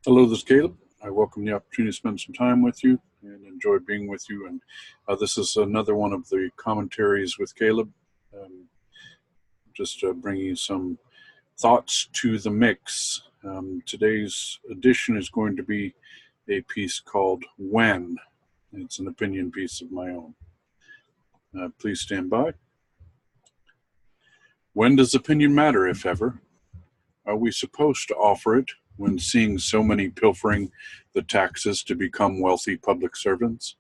Hello, this is Caleb. I welcome the opportunity to spend some time with you and enjoy being with you. And this is another one of the commentaries with Caleb, um, just bringing you some thoughts to the mix. Today's edition is going to be a piece called When. It's an opinion piece of my own. Please stand by. When does opinion matter, if ever? Are we supposed to offer it when seeing so many pilfering the taxes to become wealthy public servants?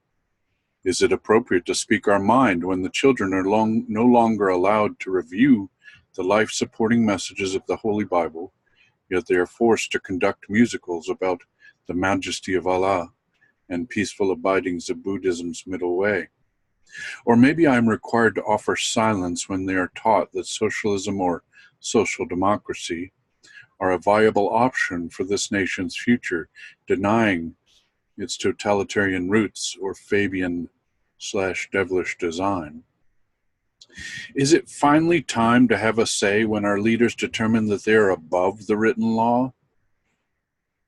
Is it appropriate to speak our mind when the children are no longer allowed to review the life-supporting messages of the Holy Bible, yet they are forced to conduct musicals about the majesty of Allah and peaceful abidings of Buddhism's middle way? Or maybe I am required to offer silence when they are taught that socialism or social democracy are a viable option for this nation's future, denying its totalitarian roots or Fabian/devilish design. Is it finally time to have a say when our leaders determine that they are above the written law?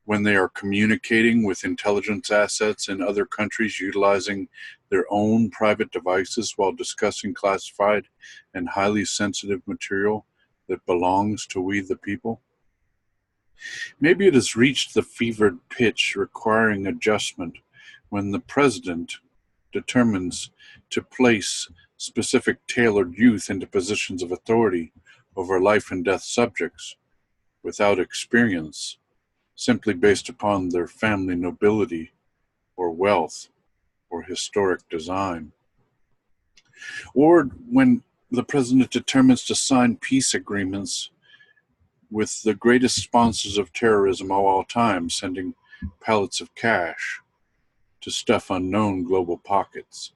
When they are communicating with intelligence assets in other countries utilizing their own private devices while discussing classified and highly sensitive material that belongs to we the people? Maybe it has reached the fevered pitch requiring adjustment when the president determines to place specific tailored youth into positions of authority over life and death subjects without experience, simply based upon their family nobility or wealth or historic design. Or when the president determines to sign peace agreements with the greatest sponsors of terrorism of all time, sending pallets of cash to stuff unknown global pockets.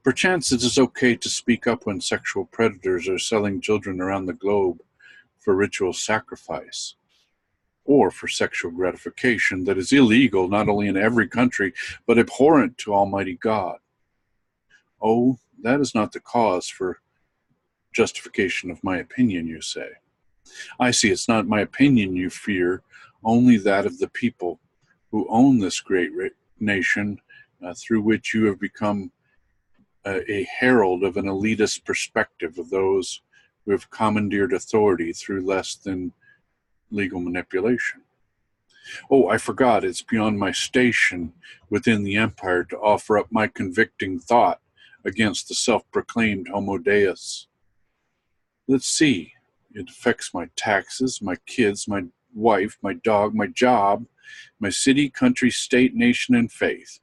Perchance it is okay to speak up when sexual predators are selling children around the globe for ritual sacrifice or for sexual gratification that is illegal not only in every country but abhorrent to Almighty God. Oh, that is not the cause for justification of my opinion, you say. I see it's not my opinion you fear, only that of the people who own this great nation, through which you have become a herald of an elitist perspective of those who have commandeered authority through less than legal manipulation. Oh, I forgot, it's beyond my station within the empire to offer up my convicting thought against the self-proclaimed Homo Deus. Let's see. It affects my taxes, my kids, my wife, my dog, my job, my city, country, state, nation, and faith.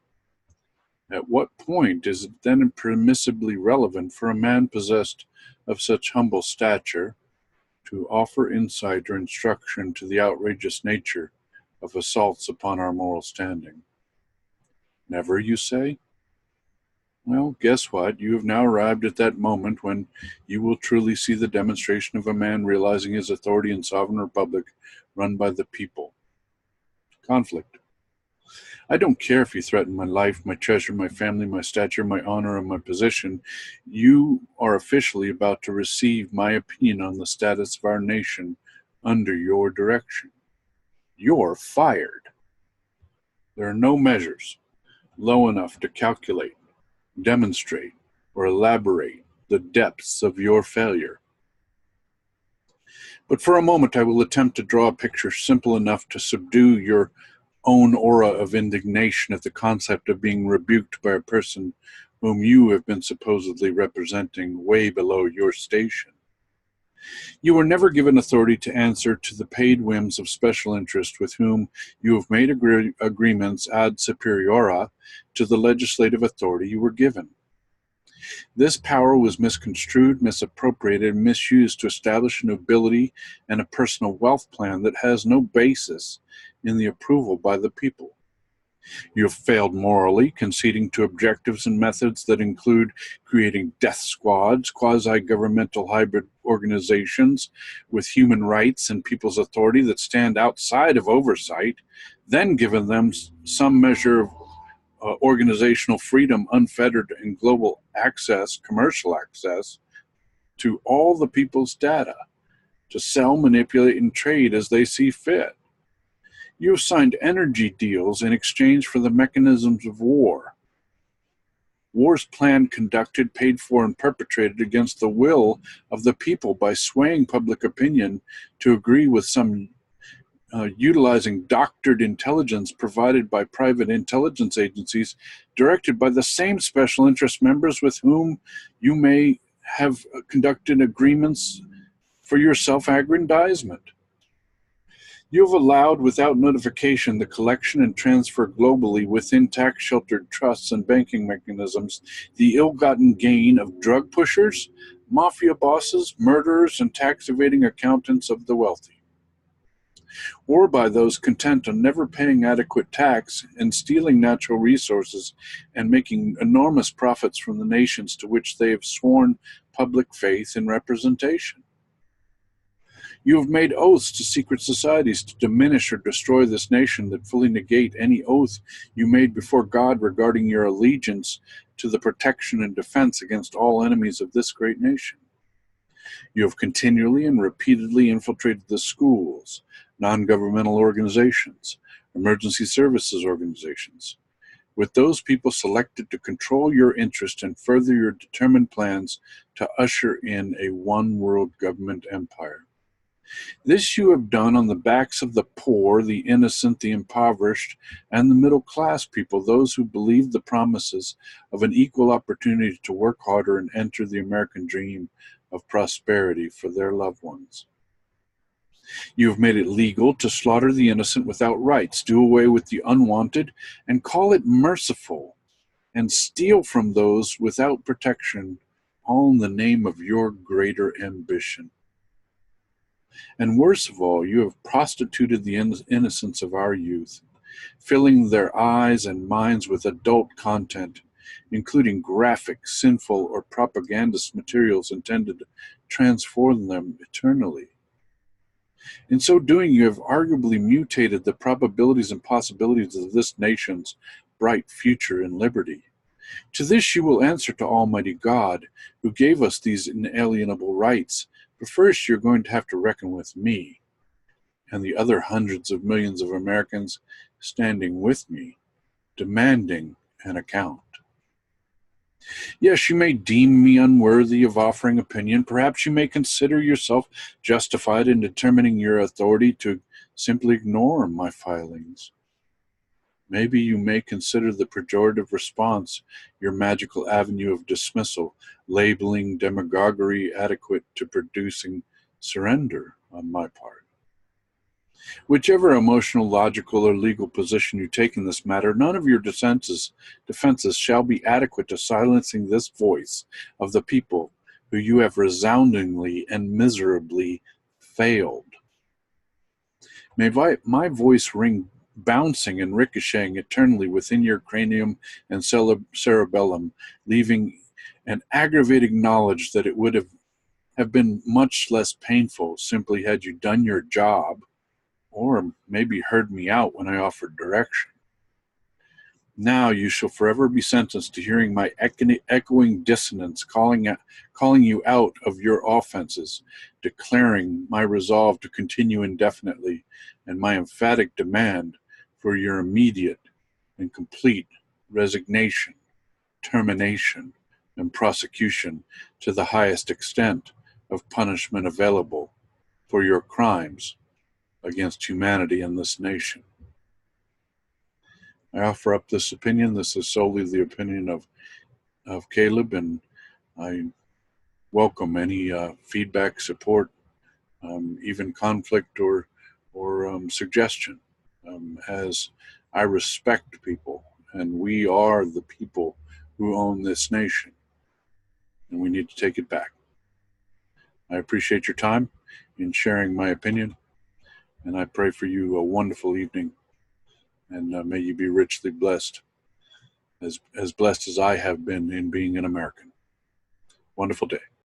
At what point is it then permissibly relevant for a man possessed of such humble stature to offer insight or instruction to the outrageous nature of assaults upon our moral standing? Never, you say? Well, guess what? You have now arrived at that moment when you will truly see the demonstration of a man realizing his authority in sovereign republic run by the people. Conflict. I don't care if you threaten my life, my treasure, my family, my stature, my honor, and my position. You are officially about to receive my opinion on the status of our nation under your direction. You're fired. There are no measures low enough to calculate, demonstrate, or elaborate the depths of your failure. But for a moment I will attempt to draw a picture simple enough to subdue your own aura of indignation at the concept of being rebuked by a person whom you have been supposedly representing way below your station. You were never given authority to answer to the paid whims of special interest with whom you have made agreements ad superiora to the legislative authority you were given. This power was misconstrued, misappropriated, and misused to establish a nobility and a personal wealth plan that has no basis in the approval by the people. You have failed morally, conceding to objectives and methods that include creating death squads, quasi-governmental hybrid organizations with human rights and people's authority that stand outside of oversight, then given them some measure of organizational freedom, unfettered and global access, commercial access to all the people's data to sell, manipulate, and trade as they see fit. You have signed energy deals in exchange for the mechanisms of war. Wars planned, conducted, paid for, and perpetrated against the will of the people by swaying public opinion to agree with some utilizing doctored intelligence provided by private intelligence agencies directed by the same special interest members with whom you may have conducted agreements for your self-aggrandizement. You have allowed, without notification, the collection and transfer globally within tax-sheltered trusts and banking mechanisms, the ill-gotten gain of drug pushers, mafia bosses, murderers, and tax-evading accountants of the wealthy, or by those content on never paying adequate tax and stealing natural resources and making enormous profits from the nations to which they have sworn public faith and representation. You have made oaths to secret societies to diminish or destroy this nation that fully negate any oath you made before God regarding your allegiance to the protection and defense against all enemies of this great nation. You have continually and repeatedly infiltrated the schools, non-governmental organizations, emergency services organizations, with those people selected to control your interest and further your determined plans to usher in a one-world government empire. This you have done on the backs of the poor, the innocent, the impoverished, and the middle-class people, those who believe the promises of an equal opportunity to work harder and enter the American dream of prosperity for their loved ones. You have made it legal to slaughter the innocent without rights, do away with the unwanted, and call it merciful, and steal from those without protection, all in the name of your greater ambition. And worst of all, you have prostituted the innocence of our youth, filling their eyes and minds with adult content, including graphic, sinful, or propagandist materials intended to transform them eternally. In so doing, you have arguably mutated the probabilities and possibilities of this nation's bright future and liberty. To this you will answer to Almighty God, who gave us these inalienable rights. But first, you're going to have to reckon with me and the other hundreds of millions of Americans standing with me, demanding an account. Yes, you may deem me unworthy of offering opinion. Perhaps you may consider yourself justified in determining your authority to simply ignore my filings. Maybe you may consider the pejorative response your magical avenue of dismissal, labeling demagoguery adequate to producing surrender on my part. Whichever emotional, logical, or legal position you take in this matter, none of your defenses shall be adequate to silencing this voice of the people who you have resoundingly and miserably failed. May my voice ring bouncing and ricocheting eternally within your cranium and cerebellum, leaving an aggravating knowledge that it would have been much less painful simply had you done your job, or maybe heard me out when I offered direction. Now you shall forever be sentenced to hearing my echoing dissonance calling you out of your offenses, declaring my resolve to continue indefinitely, and my emphatic demand for your immediate and complete resignation, termination, and prosecution to the highest extent of punishment available for your crimes against humanity and this nation. I offer up this opinion. This is solely the opinion of Caleb, and I welcome any feedback, support, even conflict or suggestion, as I respect people, and we are the people who own this nation, and we need to take it back. I appreciate your time in sharing my opinion, and I pray for you a wonderful evening, and may you be richly blessed, as blessed as I have been in being an American. Wonderful day.